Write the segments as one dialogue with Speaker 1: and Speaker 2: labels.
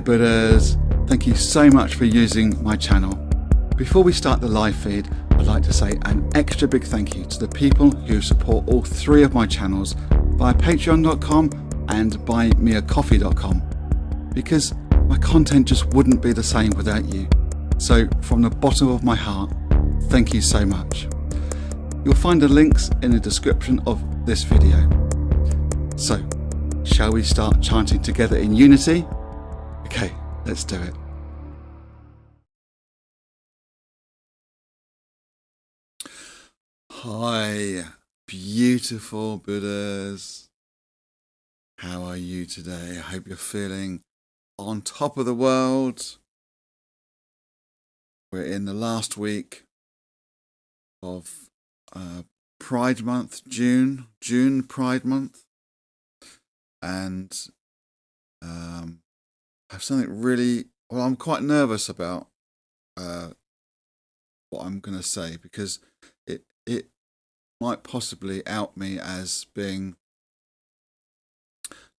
Speaker 1: Buddhas, thank you so much for using my channel. Before we start the live feed, I'd like to say an extra big thank you to the people who support all three of my channels via patreon.com and buymeacoffee.com, because my content just wouldn't be the same without you. So from the bottom of my heart, thank you so much. You'll find the links in the description of this video. So, shall we start chanting together in unity? Okay, let's do it. Hi, beautiful Buddhas. How are you today? I hope you're feeling on top of the world. We're in the last week of Pride Month, June Pride Month. And I have something really, well, I'm quite nervous about what I'm going to say, because it might possibly out me as being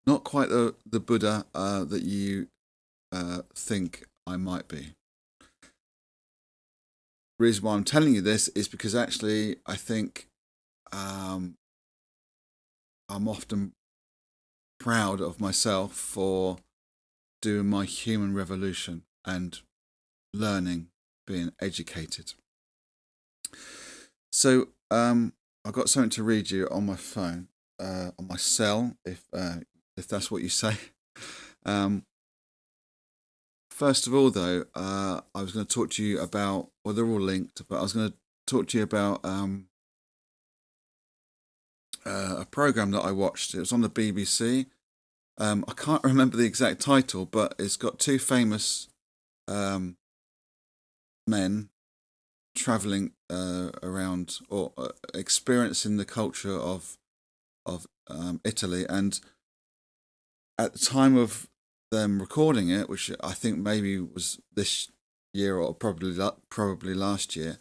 Speaker 1: not quite the Buddha that you think I might be. The reason why I'm telling you this is because actually I think I'm often proud of myself for doing my human revolution and learning, being educated. So I've got something to read you on my phone, on my cell, if that's what you say. First of all, though, I was going to talk to you about, well, they're all linked, but I was going to talk to you about a program that I watched. It was on the BBC. I can't remember the exact title, but it's got two famous men traveling around, or experiencing the culture of Italy. And at the time of them recording it, which I think maybe was this year or probably last year,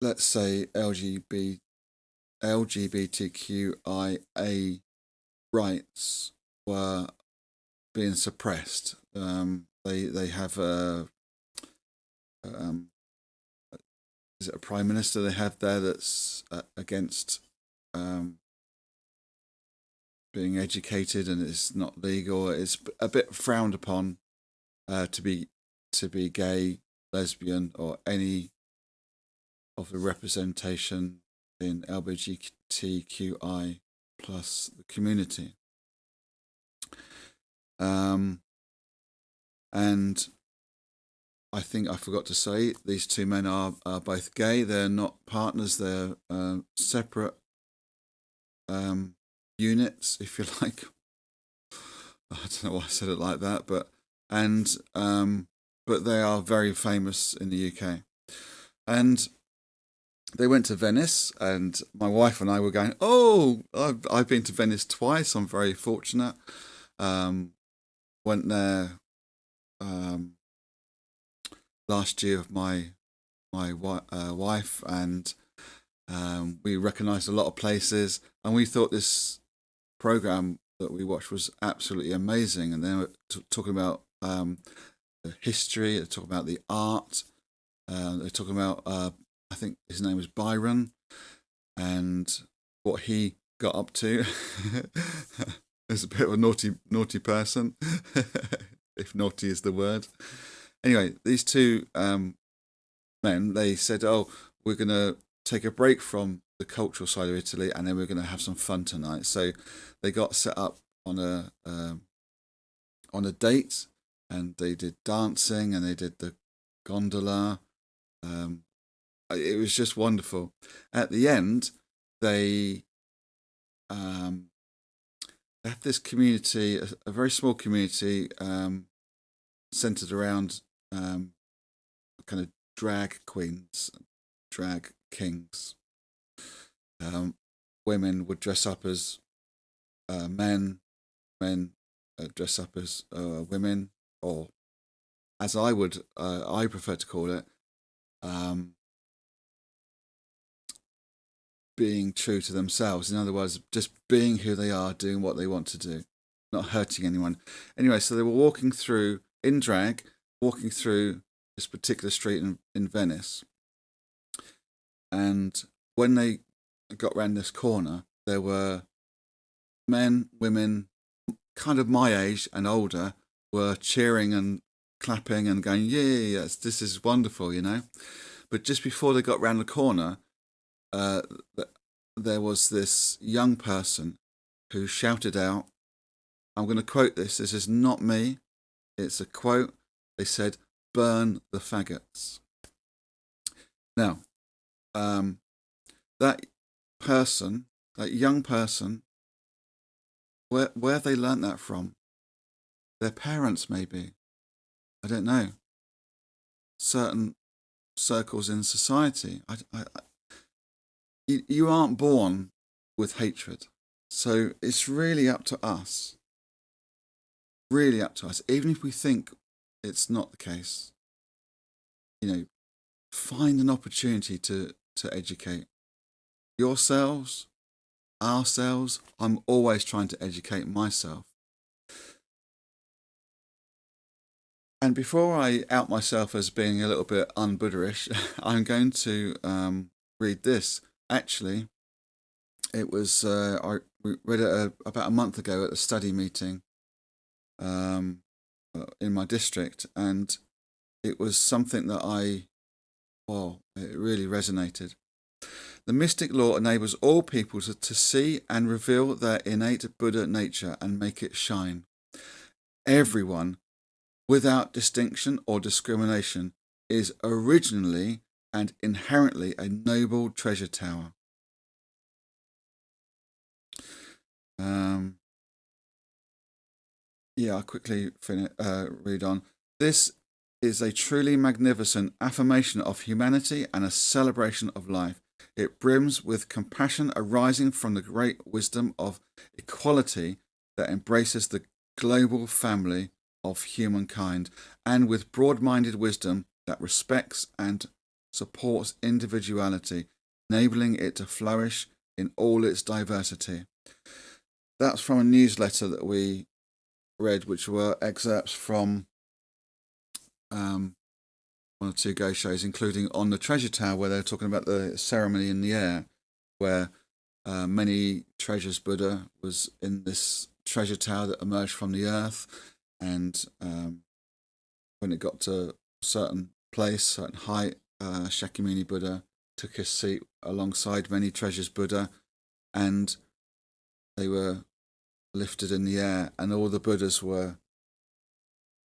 Speaker 1: let's say LGBTQIA rights were being suppressed. They have is it a prime minister they have there that's against being educated, and it's not legal. It's a bit frowned upon to be gay, lesbian, or any of the representation in LGBTQI plus the community. And I think I forgot to say, these two men are both gay. They're not partners. They're separate units, if you like. I don't know why I said it like that, but they are very famous in the UK. And they went to Venice, and my wife and I were going, oh, I've been to Venice twice. I'm very fortunate. Went there last year with my wife, and we recognised a lot of places, and we thought this program that we watched was absolutely amazing. And then we're talking about the history, they're talking about the art, they're talking about I think his name was Byron, and what he got up to. As a bit of a naughty person, if naughty is the word. Anyway, these two men, they said, oh, we're going to take a break from the cultural side of Italy, and then we're going to have some fun tonight. So they got set up on a date, and they did dancing, and they did the gondola. It was just wonderful. At the end, they have this community, a very small community, centered around kind of drag queens, drag kings. Women would dress up as men dress up as women, or as I prefer to call it, being true to themselves. In other words, just being who they are, doing what they want to do, not hurting anyone. Anyway, so they were walking through, in drag, walking through this particular street in Venice. And when they got round this corner, there were men, women, kind of my age and older, were cheering and clapping and going, yeah, this is wonderful, you know. But just before they got round the corner, there was this young person who shouted out, I'm going to quote this is not me, it's a quote. They said, "Burn the faggots." Now, that young person, where have they learnt that from? Their parents, maybe. I don't know. Certain circles in society. You aren't born with hatred. So it's really up to us. Really up to us. Even if we think it's not the case, you know, find an opportunity to educate yourselves, ourselves. I'm always trying to educate myself. And before I out myself as being a little bit un-Buddhist, I'm going to read this. Actually, it was I read it about a month ago at a study meeting in my district, and it was something that it really resonated. The mystic law enables all people to see and reveal their innate Buddha nature and make it shine. Everyone, without distinction or discrimination, is originally and inherently a noble treasure tower. I'll quickly read on. This is a truly magnificent affirmation of humanity and a celebration of life. It brims with compassion arising from the great wisdom of equality that embraces the global family of humankind, and with broad-minded wisdom that respects and supports individuality, enabling it to flourish in all its diversity. That's from a newsletter that we read, which were excerpts from one or two Goshos, including on the treasure tower, where they're talking about the ceremony in the air, where many treasures Buddha was in this treasure tower that emerged from the earth, and when it got to a certain place, certain height, Shakyamuni Buddha took his seat alongside many treasures Buddha, and they were lifted in the air, and all the Buddhas were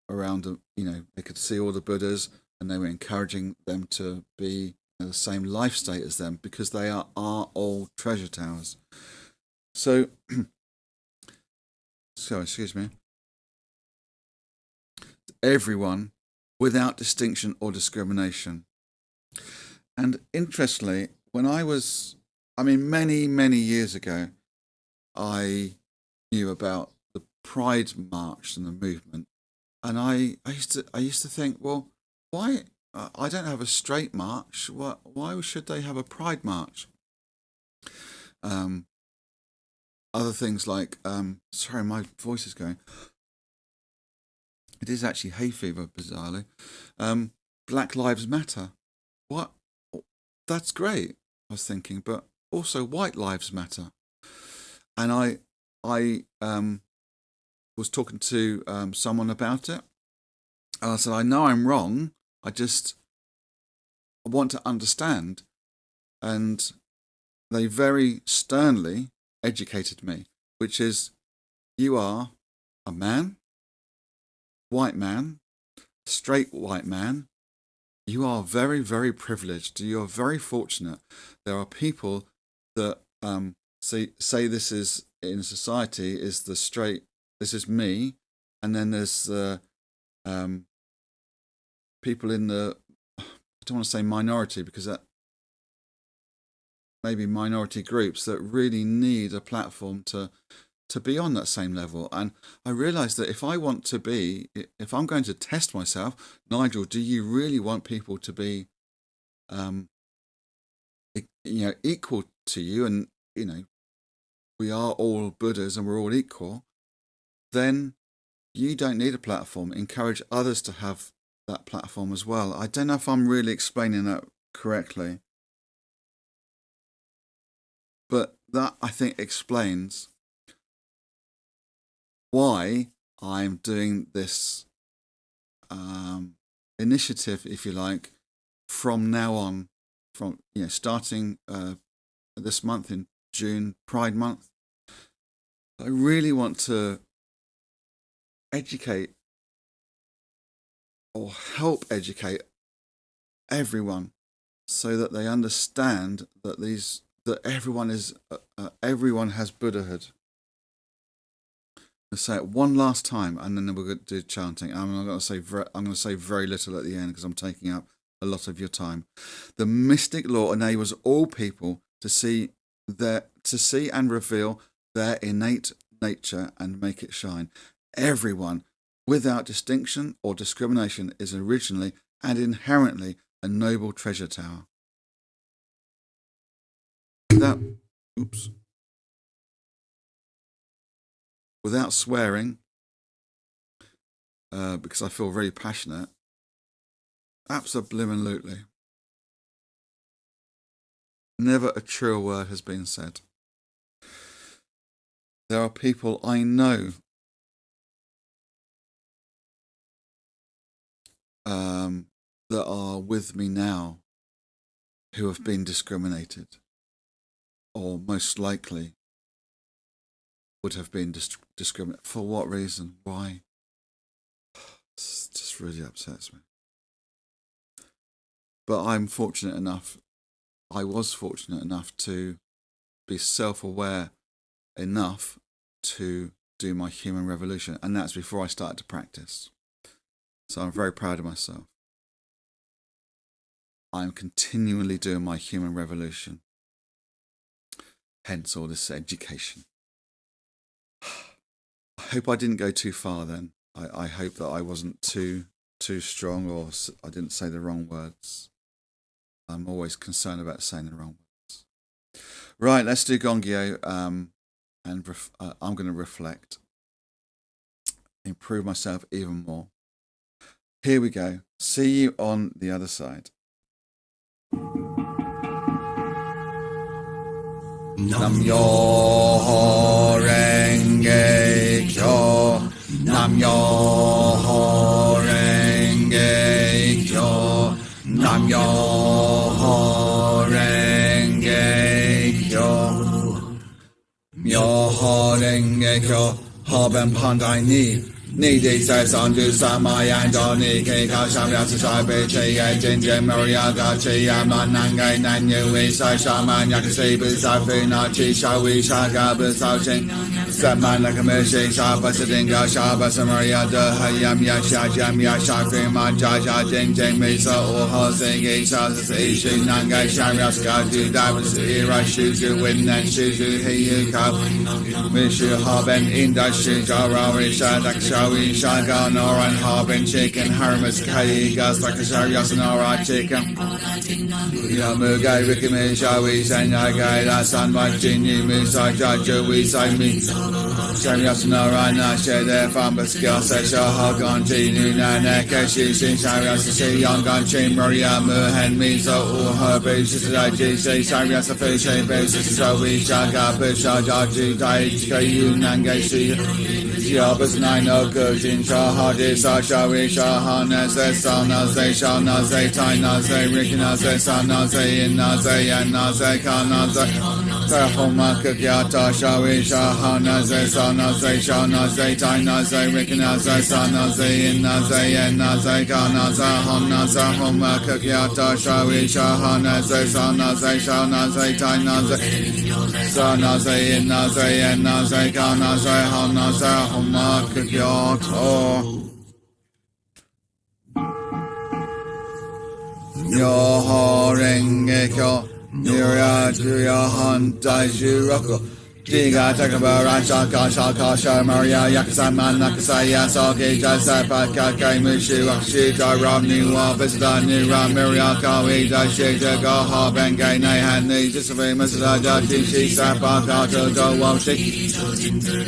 Speaker 1: around them. You know, they could see all the Buddhas, and they were encouraging them to be in the same life state as them, because they are all treasure towers. So excuse me. Everyone, without distinction or discrimination. And interestingly, when many, many years ago, I knew about the Pride March and the movement, and I used to think, well, why I don't have a straight march? Why should they have a Pride March? Other things like sorry, my voice is going. It is actually hay fever, bizarrely. Black Lives Matter. What? That's great, I was thinking, but also White Lives Matter. And I was talking to someone about it. And I said, I know I'm wrong. I want to understand. And they very sternly educated me, which is, you are a man, white man, straight white man. You are very, very privileged. You are very fortunate. There are people that say this is in society is the straight. This is me, and then there's the people in the. I don't want to say minority, because that maybe minority groups that really need a platform to be on that same level. And I realised that if I'm going to test myself, Nigel, do you really want people to be, equal to you, and we are all Buddhas and we're all equal, then you don't need a platform. Encourage others to have that platform as well. I don't know if I'm really explaining that correctly, but that, I think, explains why I'm doing this initiative, if you like, from now on, from starting this month in June, Pride Month. I really want to educate or help educate everyone so that they understand that everyone has Buddhahood. I'll say it one last time, and then we're going to do chanting. I'm going to say very little at the end because I'm taking up a lot of your time. The mystic law enables all people to see and reveal their innate nature and make it shine. Everyone, without distinction or discrimination, is originally and inherently a noble treasure tower. Without swearing, because I feel very passionate, absolutely. Never a truer word has been said. There are people I know that are with me now who have been discriminated, or most likely would have been discriminated. For what reason? Why? It just really upsets me. But I was fortunate enough to be self-aware enough to do my human revolution, and that's before I started to practice. So I'm very proud of myself. I'm continually doing my human revolution. Hence all this education. I hope I didn't go too far then. I hope that I wasn't too strong, or I didn't say the wrong words. I'm always concerned about saying the wrong words. Right, let's do Gongyo, and I'm going to reflect, improve myself even more. Here we go. See you on the other side. Nam Myoho Renge Kyo. Nam Myoho Renge Kyo. Nam Myoho Renge Kyo. Myoho Renge Kyo. Haben Pandai Ni. Ni di sai san du sa ma yang do ni ke ka sha ya sa sai bei che ya jin jin maria ga che ya ma nan gai nan yu wei sai sha ma ya ke sei bu sa fe na chi sha wei sha ga bu sa chen sa ma la ka me she sha ba sa ding ga sha ba sa maria de ha yam ya sha jam ya sha fe ma ja ja jin jin mei sa o ha se ge sha sa sei shi nan gai sha ya sa du da bu si ra shu ju win nan shu ju he yu ka me shu ha ben in da shu ja ra wei sha da sha we shaga noran harbin chicken harmas kai gas like a yasanara chicken yamugai rikime shawi sanya gai la san my jinu musa jaja we say me yasanara na shede fambas gas shahagan jinu nana kashi sin sharias shi yangan chin maria muhan miso or her basis ji say sharias a fish basis so we shaga busha jaji dai kayu nangai shi Yabas nine no good in Shahadi Sasha we Shahana say Sana say Shana say Taina say Rikina say Sana say Inna say Yanna say Kana say Tahoma Kakyata Shawi Shahana say Sana say Shana say Taina say Rikina say Sana say Inna say Yanna say Kana say Hona say Homa Kakyata Shawi Shahana say Sana say Shana say Taina say Sana say Inna say Yanna say Kana say Hona say Homa Kakyata Myoho Renge Kyo Nirya Juya Han Daiju Roko Jiga Takabara Shaka Shaka Maria Yakasama Nakasaya Saki Jasa Paka Mushu Akshita Ram Niwa Vista Nira Miria Kawi Dashita Gaha Bengay Nahan Jisave Masada Jati Sapa Jojo Walshik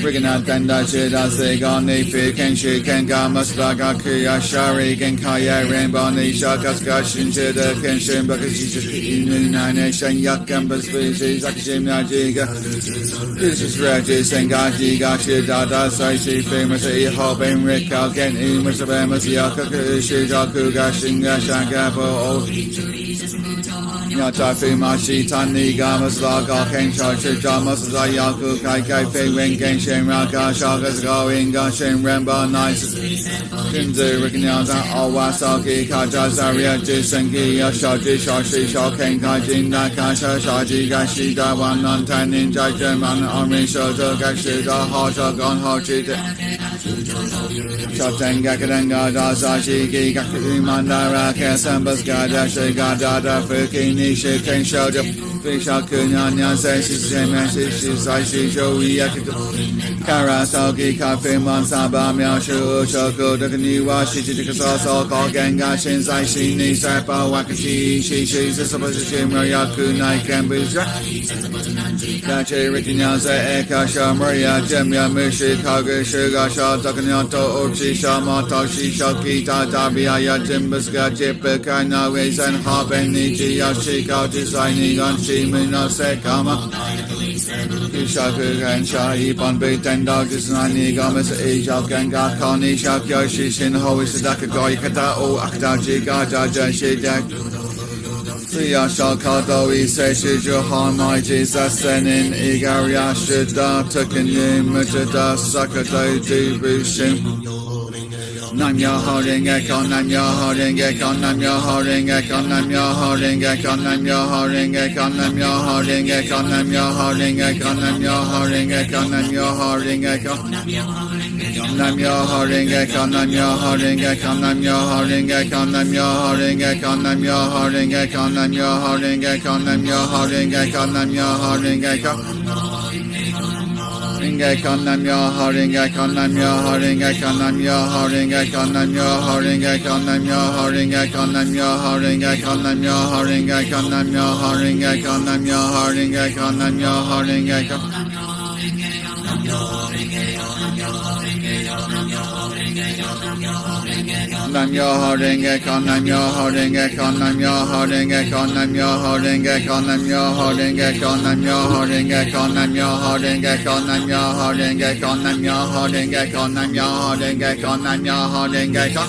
Speaker 1: Rigana Tenda Shida Sigani Fi Kenshi Kenga Masada Kuya Shari Genkaya Rainbow Nisha Kaskashin Shida Kenshin Bakashi Nine Shan Yakam Basvishi Zakshim Najiga This is Reggie Sengaji Gashi Dada Saisi Famous Iho Ben Rika Gen Musabamas Yaka Shijaku Gashin Gashangabo Yata Fumashi Tani Gamas Laga Kensha Shijamas Zayaku Kai Kai Fei Wen Genshin Raka Shagas Going Gashin Remba Nice Jinzu Rikinyaza Awasaki Kaja Zaria Jisengi Yashaji Shashi Shoken Kaijin Nakasha Shaji Gashi Dawan Nantan Ninja German Army Shoto Gashi Da Hojo Gon Hoji Shoten Gakadanga Dasashi Gaki Mandara Kasambas Gada Shigada Fuki Nishi Ken Shoja Fishaku Nanya Sashi Semeshi Sashi Joey Yakido Karasoki Kafe Mansaba Myashu Shoko Dakaniwa Shijikaso Genga Shinsai Shini Sapa Wakashi Shishi Sasabashi Murayaku Nai Kambuja Dachi Rikinyaza Eka Shamaria Jemya Mishi Kaga Suga Sha Takanyato Ochi Shamato Shishoki Tatabia Jimbaska Jipaka Nawes and Habeni Yashika Designing on Shimino Sekama Kishaku and Shahi Bonbe Tendo Disnani Gamas Asia Ganga Kani Shakyo Shishin Hoi Sadaka Goy Kata O Akdaji Gaja Jashidak Priya Shalkado Iseshi Johan Maiji Sasenin Igaria Shida Tukanyu Mujada Sakato Dubushin Nam Myoho Renge Kyo, Nam Myoho Renge Kyo, Nam Myoho Renge Kyo, Nam Myoho Renge Kyo, Nam Myoho Renge Kyo, Nam Myoho Renge Kyo, Nam Myoho Renge Kyo, Nam Myoho Renge Kyo, Nam Myoho Renge Kyo, Nam Myoho Renge Kyo, Nam Myoho Renge Kyo, Nam Myoho Renge Kyo, Nam Myoho Renge Kyo, Nam Myoho Renge Kyo, Nam Myoho Renge Kyo, Nam Myoho Renge Kyo, Nam Myoho Renge Kyo. Ringe Kon Nam Myoho Renge Kyo, Nam Myoho Renge Kyo, Nam Myoho Renge Kyo, Nam Myoho Renge Kyo, Nam Myoho Renge Kyo, Nam Myoho Renge Kyo, Nam Myoho Renge Kyo, Nam Myoho Renge Kyo, Nam Myoho Renge Kyo, Nam Myoho Renge Kyo. Nam Myoho Renge Kyo, Nam Myoho Renge Kyo, Nam Myoho Renge Kyo, Nam Myoho Renge Kyo, Nam Myoho Renge Kyo, Nam Myoho Renge Kyo, Nam Myoho Renge Kyo, Nam Myoho Renge Kyo, Nam Myoho Renge Kyo, Nam Myoho Renge Kyo, Nam Myoho Renge Kyo.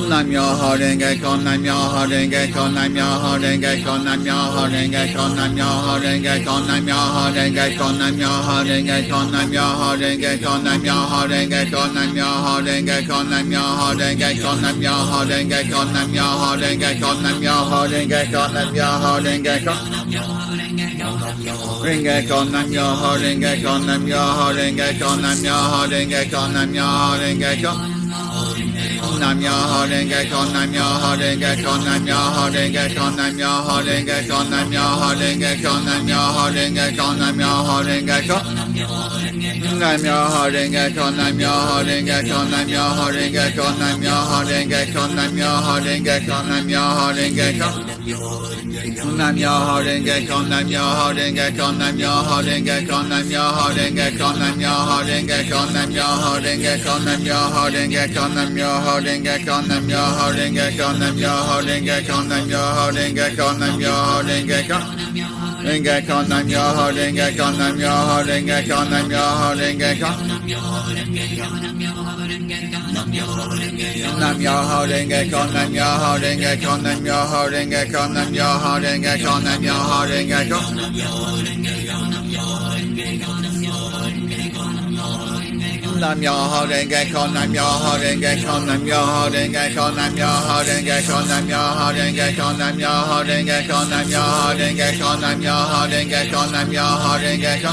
Speaker 1: Nam Myoho Renge Kyo, Nam Myoho Renge Kyo, Nam Myoho Renge Kyo, Nam Myoho Renge Kyo, Nam Myoho Renge Kyo, Nam Myoho Renge Kyo, Nam Myoho Renge Kyo, Nam Myoho Renge Kyo, Nam Myoho Renge Kyo, Nam Myoho Renge Kyo, Nam Myoho Renge Kyo, Nam Myoho Renge Kyo, Nam Myoho Renge Kyo, Nam Myoho Renge Kyo, Nam Myoho Renge Kyo. Renge Kyo, Nam Myoho Renge Kyo, Nam Myoho Renge Kyo, Nam Myoho Renge Kyo, Nam Myoho Renge Kyo. Nam Myoho Renge Kyo, Nam Myoho Renge Kyo, Nam Myoho Renge Kyo, Nam Myoho Renge Kyo, Nam Myoho Renge Kyo, Nam Myoho Renge Kyo, Nam Myoho Renge Kyo. Nam Myoho Renge Kyo, Nam Myoho Renge Kyo, Nam Myoho Renge Kyo, Nam Myoho Renge Kyo, Nam Myoho Renge Kyo, Nam Myoho Renge Kyo. Nam Myoho Renge Kyo, Nam Myoho Renge Kyo, Nam Myoho Renge Kyo, Nam Myoho Renge Kyo, Nam Myoho Renge Kyo, Nam Myoho Renge Kyo, Nam Myoho Renge Kyo, Nam Myoho Renge Kyo, Nam Myoho Renge Kyo, Nam Myoho Renge Kyo, Nam Myoho Renge Kyo, Nam Myoho Renge Kyo. Renge Kyo, Nam Myoho Renge Kyo, Nam Myoho Renge Kyo, Nam Myoho Renge Kyo. Nam Myoho Renge Kyo, Nam Myoho Renge Kyo, Nam Myoho Renge Kyo, Nam Myoho Renge Kyo, Nam Myoho Renge Kyo. Nam Myoho Renge Kyo, Nam Myoho Renge Kyo, Nam Myoho Renge Kyo, Nam Myoho Renge Kyo, Nam Myoho Renge Kyo, Nam Myoho Renge Kyo, Nam Myoho Renge Kyo, Nam Myoho Renge Kyo, Nam Myoho Renge Kyo.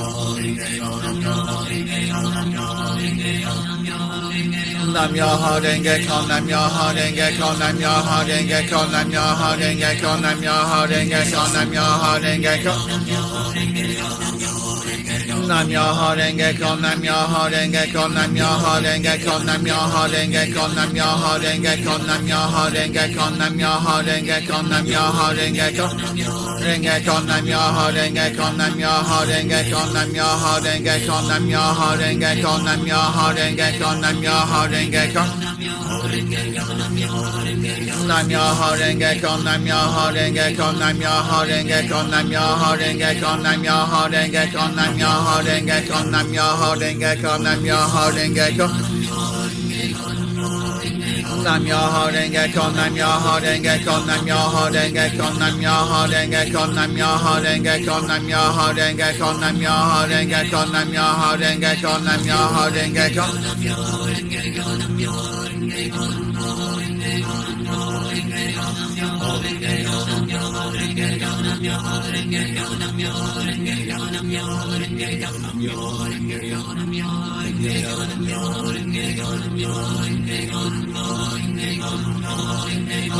Speaker 1: Nam Myoho Renge Kyo, Nam Myoho Renge Kyo, Nam Myoho Renge Kyo, Nam Myoho Renge Kyo, Nam Myoho Renge Kyo, Nam Myoho Renge Kyo. Nam Myoho Renge Kyo, Nam Myoho Renge Kyo, Nam Myoho Renge Kyo, Nam Myoho Renge Kyo, Nam Myoho Renge Kyo, Nam Myoho Renge Kyo, Nam Myoho Renge Kyo, Nam Myoho Renge Kyo. Renge Kyo, Nam Myoho Renge Kyo, Nam Myoho Renge Kyo, Nam Myoho Renge Kyo, Nam Myoho Renge Kyo, Nam Myoho Renge Kyo, Nam Myoho Renge Kyo. Nam Myoho Renge Kyo, Nam Myoho Renge Kyo, Nam Myoho Renge Kyo, Nam Myoho Renge Kyo, Nam Myoho Renge Kyo, Nam Myoho Renge Kyo, Nam Myoho Renge Kyo, Nam Myoho Renge Kyo. Nam Myoho Renge Kyo, Nam Myoho Renge Kyo, Nam Myoho Renge Kyo, Nam Myoho Renge Kyo, Nam Myoho Renge Kyo, Nam Myoho Renge Kyo, Nam Myoho Renge Kyo, Nam Myoho Renge Kyo, Nam Myoho Renge Kyo.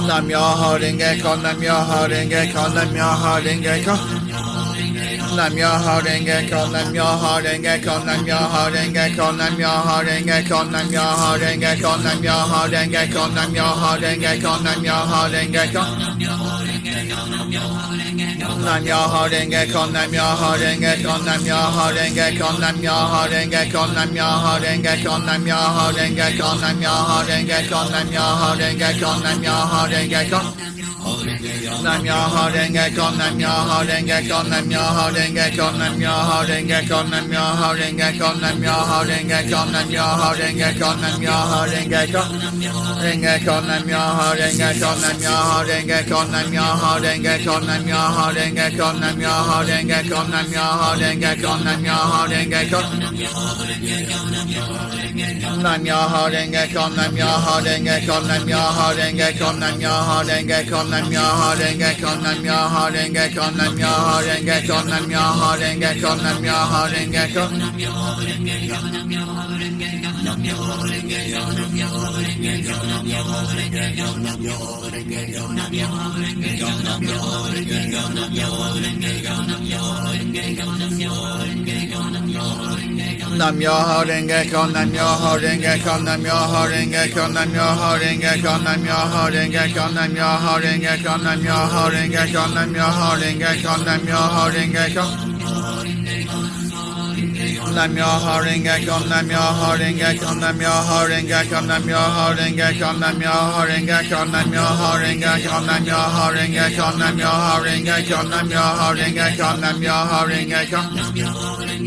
Speaker 1: Nam Myoho Renge Kyo, Nam Myoho Renge Kyo, Nam Myoho Renge Kyo. Nam Myoho Renge Kyo, Nam Myoho Renge Kyo, Nam Myoho Renge Kyo, Nam Myoho Renge Kyo, Nam Myoho Renge Kyo, Nam Myoho Renge Kyo, Nam Myoho Renge Kyo, Nam Myoho Renge Kyo. Nam Myoho Renge Kyo, Nam Myoho Renge Kyo, Nam Myoho Renge Kyo, Nam Myoho Renge Kyo, Nam Myoho Renge Kyo, Nam Myoho Renge Kyo, Nam Myoho Renge Kyo, Nam Myoho Renge Kyo, Nam Myoho Renge Kyo. Nam Myoho Renge Kyo, Nam Myoho Renge Kyo, Nam Myoho Renge Kyo, Nam Myoho Renge Kyo, Nam Myoho Renge Kyo, Nam Myoho Renge Kyo, Nam Myoho Renge Kyo, Nam Myoho Renge Kyo. Renge Kyo, Nam Myoho Renge Kyo, Nam Myoho Renge Kyo, Nam Myoho Renge Kyo, Nam Myoho Renge Kyo, Nam Myoho Renge Kyo, Nam Myoho Renge Kyo, Nam Myoho Renge Kyo. Nam Myoho Renge Kyo, Nam Myoho Renge Kyo, Nam Myoho Renge Kyo, Nam Myoho Renge Kyo, Nam Myoho Renge Kyo, Nam Myoho Renge Kyo, Nam Myoho Renge Kyo, Nam Myoho Renge Kyo, Nam Myoho Renge Kyo. Nam Myoho Renge Kyo, Nam Myoho Renge Kyo, Nam Myoho Renge Kyo, Nam Myoho Renge Kyo, Nam Myoho Renge Kyo, Nam Myoho Renge Kyo, Nam Myoho Renge Kyo, Nam Myoho Renge Kyo, Nam Myoho Renge Kyo. Nam Myoho Renge Kyo, Nam Myoho Renge Kyo, Nam Myoho Renge Kyo, Nam Myoho Renge Kyo, Nam Myoho Renge Kyo, Nam Myoho Renge Kyo, Nam Myoho Renge Kyo, Nam Myoho Renge Kyo, Nam Myoho Renge Kyo, Nam Myoho Renge Kyo.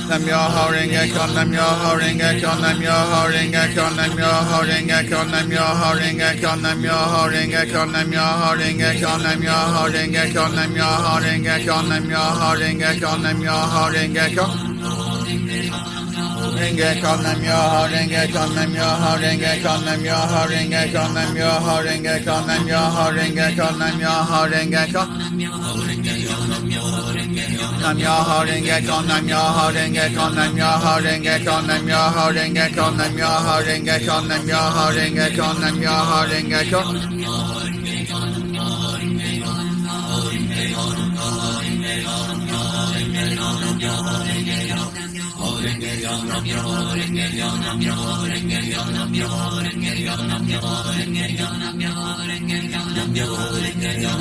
Speaker 1: Nam Myoho Renge Kyo, Nam Myoho Renge Kyo, Nam Myoho Renge Kyo, Nam Myoho Renge Kyo, Nam Myoho Renge Kyo, Nam Myoho Renge Kyo, Nam Myoho Renge Kyo, Nam Myoho Renge Kyo, Nam Myoho Renge Kyo, Nam Myoho Renge Kyo, Nam Myoho Renge Kyo. Renge Kyo, Nam Myoho Renge Kyo, Nam Myoho Renge Kyo, Nam Myoho Renge Kyo, Nam Myoho Renge Kyo, Nam Myoho Renge Kyo, Nam Myoho Renge Kyo. Nam Myoho Renge Kyo, Nam Myoho Renge Kyo, Nam Myoho Renge Kyo, Nam Myoho Renge Kyo, Nam Myoho Renge Kyo, Nam Myoho Renge Kyo, Nam Myoho Renge Kyo.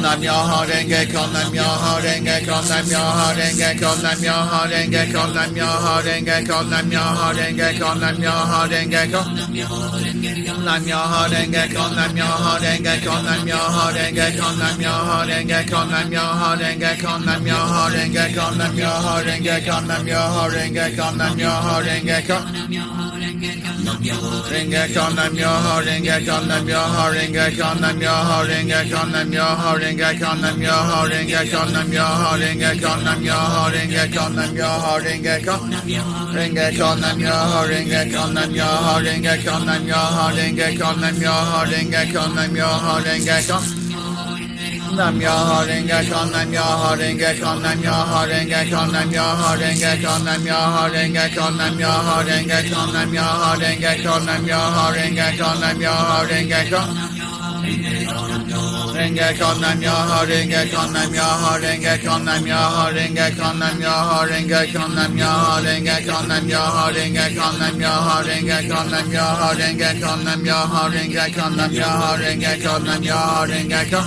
Speaker 1: Nam Myoho Renge Kyo, Nam Myoho Renge Kyo, Nam Myoho Renge Kyo, Nam Myoho Renge Kyo, Nam Myoho Renge Kyo, Nam Myoho Renge Kyo, Nam Myoho Renge Kyo. Nam Myoho Renge Kyo, Nam Myoho Renge Kyo, Nam Myoho Renge Kyo, Nam Myoho Renge Kyo, Nam Myoho Renge Kyo, Nam Myoho Renge Kyo, Nam Myoho Renge Kyo, Nam Myoho Renge Kyo, Nam Myoho Renge Kyo. Renge Kyo, Nam Myoho Renge Kyo, Nam Myoho Renge Kyo, Nam Myoho Renge Kyo, Nam Myoho Renge Kyo, Nam Myoho Renge Kyo, Nam Myoho Renge Kyo, Nam Myoho Renge Kyo, Nam Myoho Renge Kyo. Renge Kyo, Nam Myoho Renge Kyo, Nam Myoho Renge Kyo, Nam Myoho Renge Kyo, Nam Myoho Renge Kyo, Nam Myoho Renge Kyo. Nam Myoho Renge Kyo, Nam Myoho Renge Kyo, Nam Myoho Renge Kyo, Nam Myoho Renge Kyo, Nam Myoho Renge Kyo, Nam Myoho Renge Kyo, Nam Myoho Renge Kyo, Nam Myoho Renge Kyo, Nam Myoho Renge Kyo. Renge Kyo, Nam Myoho Renge Kyo, Nam Myoho Renge Kyo, Nam Myoho Renge Kyo, Nam Myoho Renge Kyo, Nam Myoho Renge Kyo, Nam Myoho Renge Kyo, Nam Myoho Renge Kyo, Nam Myoho Renge Kyo, Nam Myoho Renge Kyo, Nam Myoho Renge Kyo, Nam Myoho Renge Kyo.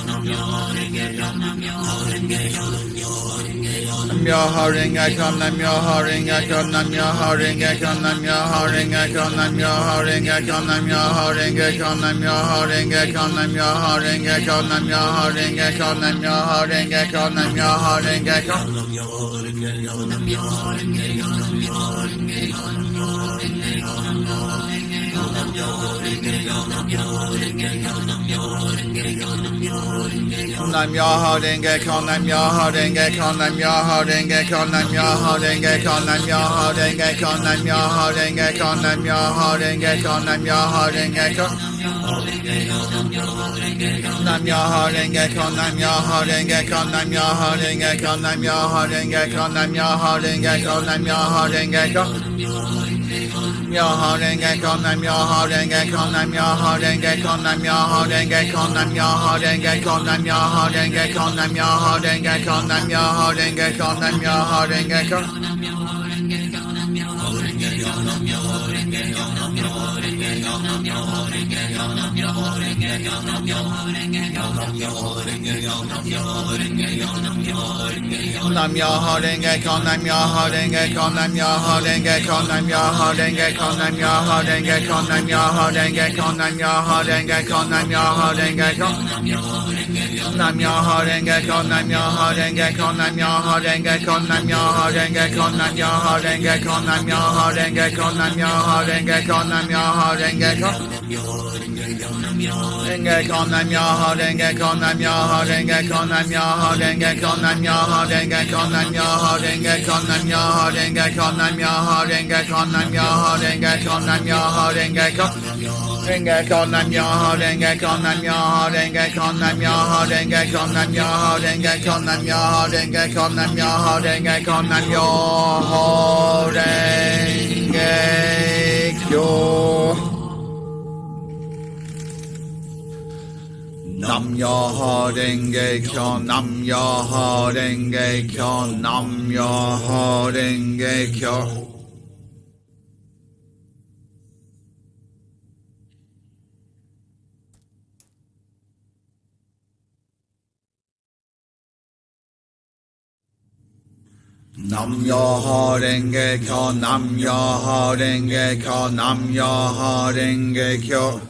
Speaker 1: Nam Myoho Renge Kyo, Nam Myoho Renge Kyo, Nam Myoho Renge Kyo, Nam Myoho Renge Kyo, Nam Myoho Renge Kyo, Nam Myoho Renge Kyo, Nam Myoho Renge Kyo, Nam Myoho Renge Kyo, Nam Myoho Renge Kyo, Nam Myoho Renge Kyo, Nam Myoho Renge Kyo. Nam Myoho Renge Kyo, Nam Myoho Renge Kyo, Nam Myoho Renge Kyo, Nam Myoho Renge Kyo, Nam Myoho Renge Kyo, Nam Myoho Renge Kyo, Nam Myoho Renge Kyo, Nam Myoho Renge Kyo. Nam Myoho Renge Kyo, Nam Myoho Renge Kyo, Nam Myoho Renge Kyo, Nam Myoho Renge Kyo, Nam Myoho Renge Kyo, Nam Myoho Renge Kyo. Myoho Renge Kyo, Nam Myoho Renge Kyo, Nam Myoho Renge Kyo, Nam Myoho Renge Kyo, Nam Myoho Renge Kyo, Nam Myoho Renge Kyo, Nam Myoho Renge Kyo, Nam Myoho Renge Kyo, Nam Myoho Renge Kyo. Nam Myoho Renge Kyo, Nam Myoho Renge Kyo, Nam Myoho Renge Kyo, Nam Myoho Renge Kyo, Nam Myoho Renge Kyo, Nam Myoho Renge Kyo, Nam Myoho Renge Kyo, Nam Myoho Renge Kyo. Nam Myoho Renge Kyo, Nam Myoho Renge Kyo, Nam Myoho Renge Kyo, Nam Myoho Renge Kyo, Nam Myoho Renge Kyo, Nam Myoho Renge Kyo, Nam Myoho Renge Kyo, Nam Myoho Renge Kyo. Renge Kyo, Nam Myoho Renge Kyo, Nam Myoho Renge Kyo, Nam Myoho Renge Kyo, Nam Myoho Renge Kyo, Nam Myoho Renge Kyo, Nam Myoho Renge Kyo, Nam Myoho Renge Kyo, Nam Myoho Renge Kyo, Nam Myoho Renge Kyo. Renge Kyo, Nam Myoho Renge Kyo, Nam Myoho Renge Kyo, Nam Myoho Renge Kyo, Nam Myoho Renge Kyo, Nam Myoho Renge Kyo, Nam Myoho Renge Kyo, Nam Myoho Renge Kyo. Nam Myoho Renge Kyo, Nam Myoho Renge Kyo, Nam Myoho Renge Kyo. Nam Myoho Renge Kyo, Nam Myoho Renge Kyo, Nam Myoho Renge Kyo.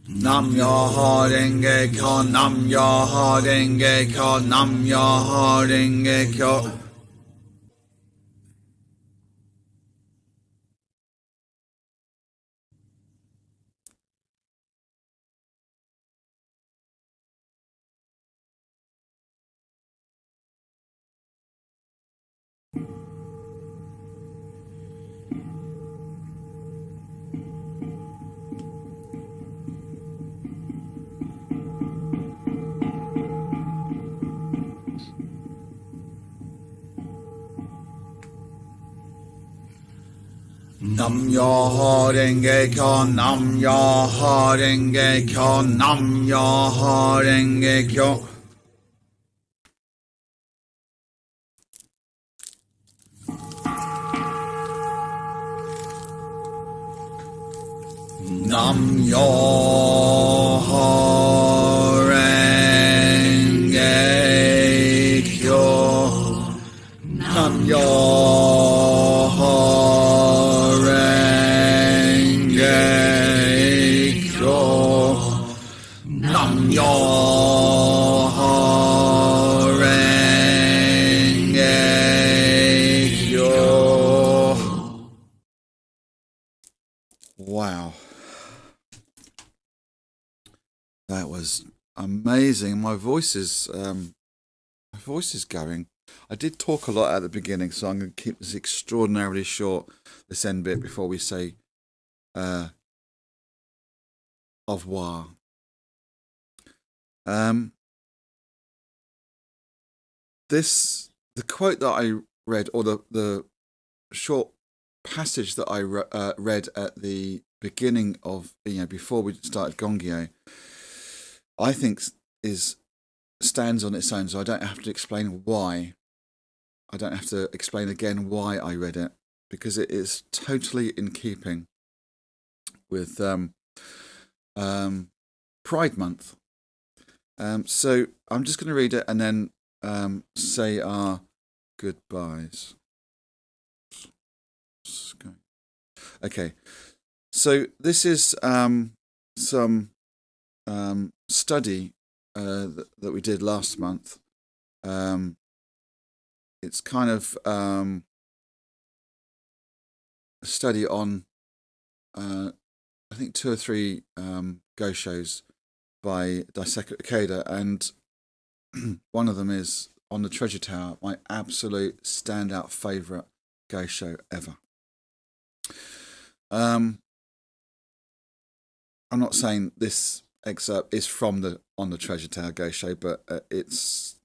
Speaker 1: Nam Myoho Renge Kyo, Nam Myoho Renge Kyo, Nam Myoho Renge Kyo. Nam Myoho Renge Kyo, Nam Myoho Renge Kyo, Nam Myoho Renge Kyo. Nam Myoho Renge Kyo, Nam Myoho Renge Kyo, Nam Myoho Renge Kyo. Wow. That was amazing. My voice is going I did talk a lot at the beginning, so I'm going to keep this extraordinarily short, this end bit, before we say au revoir. The quote that I read, or the short passage that I read at the beginning of, before we started Gongyo, I think stands on its own, so I don't have to explain why. I don't have to explain again why I read it, because it is totally in keeping with Pride Month. So I'm just going to read it and then say our goodbyes. Okay, so this is some study that we did last month. It's kind of a study on, I think, 2 or 3 Goshos by Daisuke Ikeda, and one of them is on the Treasure Tower, my absolute standout favourite Gosho ever. I'm not saying this excerpt is from on the Treasure Tower Gosho, but it's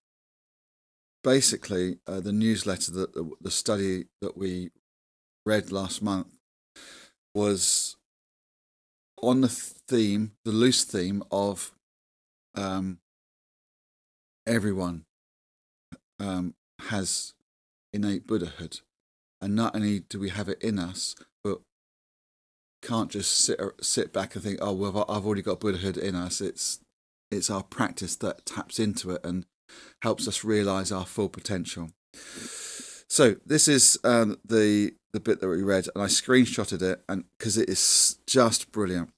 Speaker 1: basically the newsletter, the study that we read last month was on the loose theme of everyone has innate Buddhahood, and not only do we have it in us, but can't just sit back and think, oh well, I've already got Buddhahood in us. It's our practice that taps into it and helps us realize our full potential. So this is the bit that we read, and I screenshotted it, and because it is just brilliant.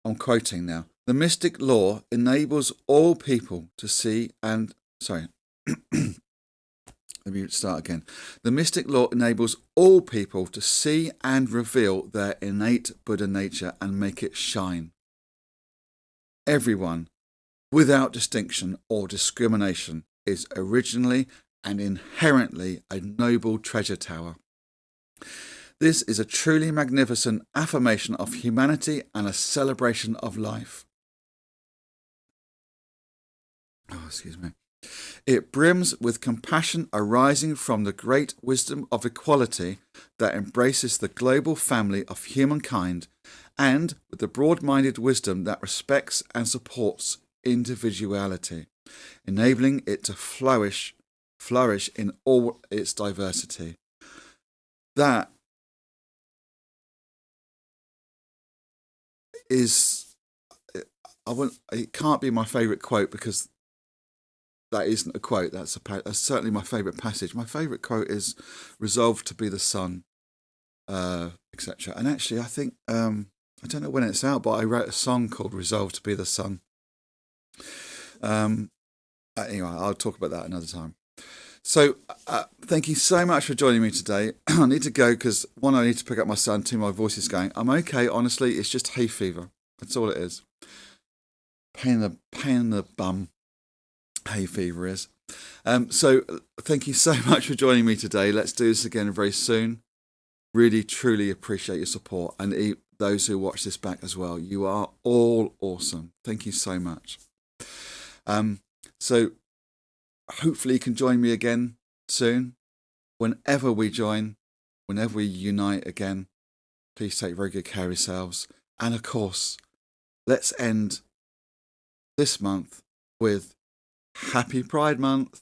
Speaker 1: I'm quoting now. The mystic law enables all people to see and... Sorry. Let me start again. The mystic law enables all people to see and reveal their innate Buddha nature and make it shine. Everyone, without distinction or discrimination, is originally and inherently a noble treasure tower. This is a truly magnificent affirmation of humanity and a celebration of life. Oh, excuse me. It brims with compassion arising from the great wisdom of equality that embraces the global family of humankind, and with the broad-minded wisdom that respects and supports individuality, enabling it to flourish in all its diversity. That is, it can't be my favourite quote, because that isn't a quote. That's certainly my favourite passage. My favourite quote is "Resolve to be the sun," etc. And actually, I think I don't know when it's out, but I wrote a song called "Resolve to be the sun." Anyway, I'll talk about that another time. So, thank you so much for joining me today. I need to go because, one, I need to pick up my son. 2, my voice is going. I'm okay, honestly. It's just hay fever. That's all it is. Pain in the bum. Hay fever is. So thank you so much for joining me today. Let's do this again very soon. Really, truly appreciate your support, and those who watch this back as well. You are all awesome. Thank you so much. So hopefully you can join me again soon. Whenever we unite again, please take very good care of yourselves. And of course, let's end this month with Happy Pride Month.